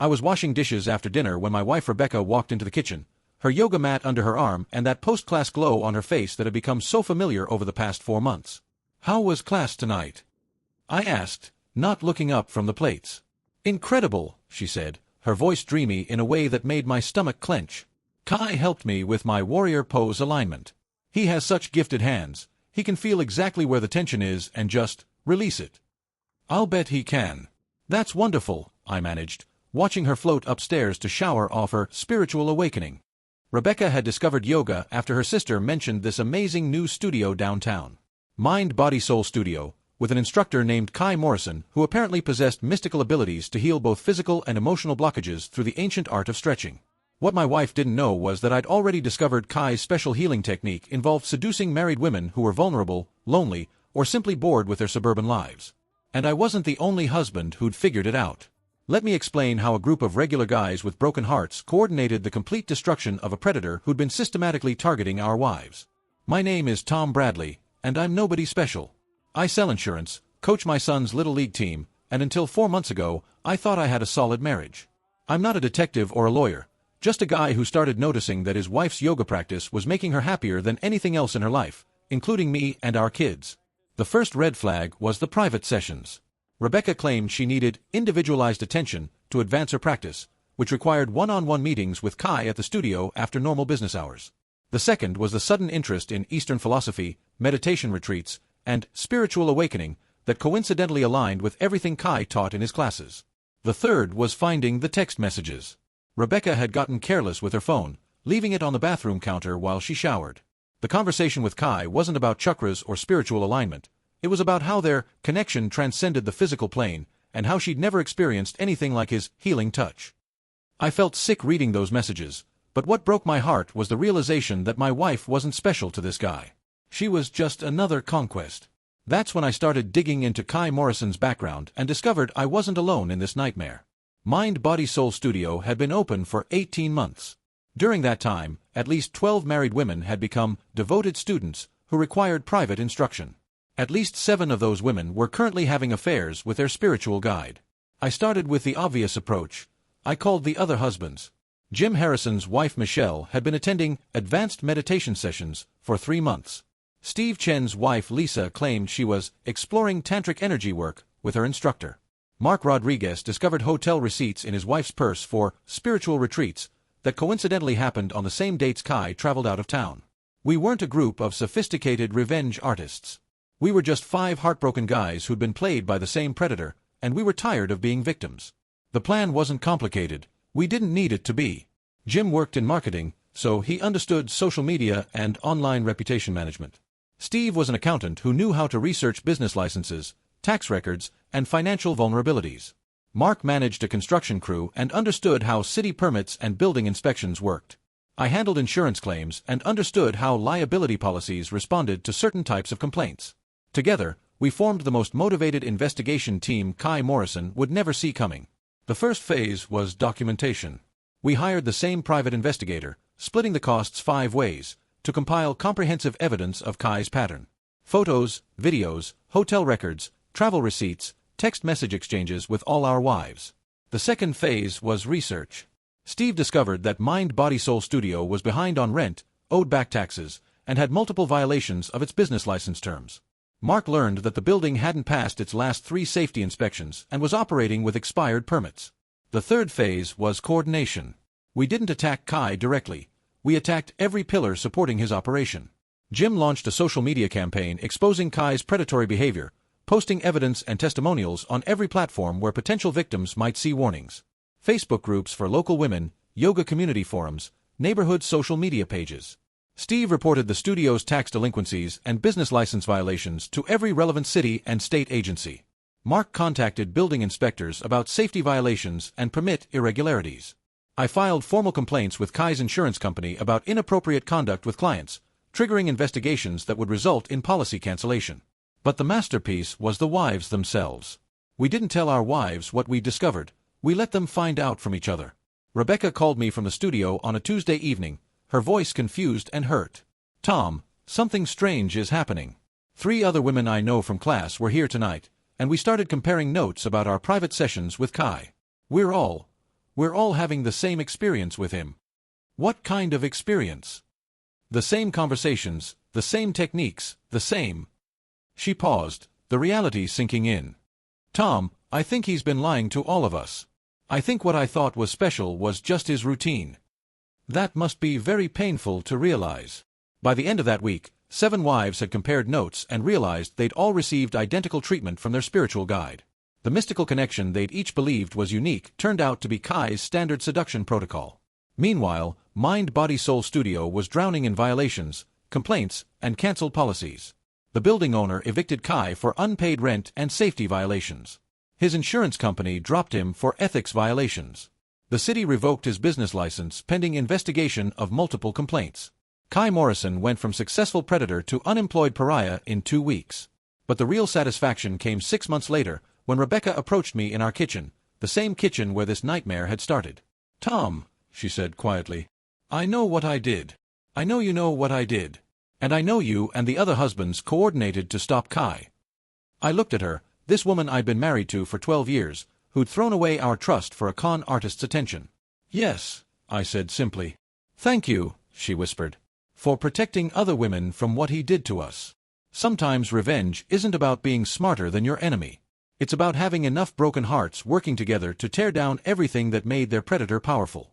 I was washing dishes after dinner when my wife Rebecca walked into the kitchen, her yoga mat under her arm and that post-class glow on her face that had become so familiar over the past 4 months. "How was class tonight?" I asked, not looking up from the plates. "Incredible," she said, her voice dreamy in a way that made my stomach clench. "Kai helped me with my warrior pose alignment. He has such gifted hands, he can feel exactly where the tension is and just release it." "I'll bet he can." "That's wonderful," I managed, watching her float upstairs to shower off her spiritual awakening. Rebecca had discovered yoga after her sister mentioned this amazing new studio downtown. Mind Body Soul Studio, with an instructor named Kai Morrison who apparently possessed mystical abilities to heal both physical and emotional blockages through the ancient art of stretching. What my wife didn't know was that I'd already discovered Kai's special healing technique involved seducing married women who were vulnerable, lonely, or simply bored with their suburban lives. And I wasn't the only husband who'd figured it out. Let me explain how a group of regular guys with broken hearts coordinated the complete destruction of a predator who'd been systematically targeting our wives. My name is Tom Bradley, and I'm nobody special. I sell insurance, coach my son's little league team, and until 4 months ago, I thought I had a solid marriage. I'm not a detective or a lawyer, just a guy who started noticing that his wife's yoga practice was making her happier than anything else in her life, including me and our kids. The first red flag was the private sessions. Rebecca claimed she needed individualized attention to advance her practice, which required one-on-one meetings with Kai at the studio after normal business hours. The second was the sudden interest in Eastern philosophy, meditation retreats, and spiritual awakening that coincidentally aligned with everything Kai taught in his classes. The third was finding the text messages. Rebecca had gotten careless with her phone, leaving it on the bathroom counter while she showered. The conversation with Kai wasn't about chakras or spiritual alignment. It was about how their connection transcended the physical plane and how she'd never experienced anything like his healing touch. I felt sick reading those messages, but what broke my heart was the realization that my wife wasn't special to this guy. She was just another conquest. That's when I started digging into Kai Morrison's background and discovered I wasn't alone in this nightmare. Mind Body Soul Studio had been open for 18 months. During that time, at least 12 married women had become devoted students who required private instruction. At least 7 of those women were currently having affairs with their spiritual guide. I started with the obvious approach. I called the other husbands. Jim Harrison's wife Michelle had been attending advanced meditation sessions for 3 months. Steve Chen's wife Lisa claimed she was exploring tantric energy work with her instructor. Mark Rodriguez discovered hotel receipts in his wife's purse for spiritual retreats that coincidentally happened on the same dates Kai traveled out of town. We weren't a group of sophisticated revenge artists. We were just 5 heartbroken guys who'd been played by the same predator, and we were tired of being victims. The plan wasn't complicated. We didn't need it to be. Jim worked in marketing, so he understood social media and online reputation management. Steve was an accountant who knew how to research business licenses, tax records, and financial vulnerabilities. Mark managed a construction crew and understood how city permits and building inspections worked. I handled insurance claims and understood how liability policies responded to certain types of complaints. Together, we formed the most motivated investigation team Kai Morrison would never see coming. The first phase was documentation. We hired the same private investigator, splitting the costs 5 ways, to compile comprehensive evidence of Kai's pattern. Photos, videos, hotel records, travel receipts, text message exchanges with all our wives. The second phase was research. Steve discovered that Mind Body Soul Studio was behind on rent, owed back taxes, and had multiple violations of its business license terms. Mark learned that the building hadn't passed its last 3 safety inspections and was operating with expired permits. The third phase was coordination. We didn't attack Kai directly. We attacked every pillar supporting his operation. Jim launched a social media campaign exposing Kai's predatory behavior, posting evidence and testimonials on every platform where potential victims might see warnings. Facebook groups for local women, yoga community forums, neighborhood social media pages. Steve reported the studio's tax delinquencies and business license violations to every relevant city and state agency. Mark contacted building inspectors about safety violations and permit irregularities. I filed formal complaints with Kai's insurance company about inappropriate conduct with clients, triggering investigations that would result in policy cancellation. But the masterpiece was the wives themselves. We didn't tell our wives what we discovered. We let them find out from each other. Rebecca called me from the studio on a Tuesday evening, her voice confused and hurt. "Tom, something strange is happening. 3 other women I know from class were here tonight, and we started comparing notes about our private sessions with Kai. We're all having the same experience with him. What kind of experience? The same conversations, the same techniques, the same. She paused, the reality sinking in. Tom, I think he's been lying to all of us. I think what I thought was special was just his routine. That must be very painful to realize. By the end of that week, 7 wives had compared notes and realized they'd all received identical treatment from their spiritual guide. The mystical connection they'd each believed was unique turned out to be Kai's standard seduction protocol. Meanwhile, Mind Body Soul Studio was drowning in violations, complaints, and cancelled policies. The building owner evicted Kai for unpaid rent and safety violations. His insurance company dropped him for ethics violations. The city revoked his business license pending investigation of multiple complaints. Kai Morrison went from successful predator to unemployed pariah in 2 weeks. But the real satisfaction came 6 months later, when Rebecca approached me in our kitchen, the same kitchen where this nightmare had started. Tom, she said quietly, I know what I did. I know you know what I did. And I know you and the other husbands coordinated to stop Kai. I looked at her, this woman I'd been married to for 12 years, who'd thrown away our trust for a con artist's attention. Yes, I said simply. Thank you, she whispered, for protecting other women from what he did to us. Sometimes revenge isn't about being smarter than your enemy. It's about having enough broken hearts working together to tear down everything that made their predator powerful.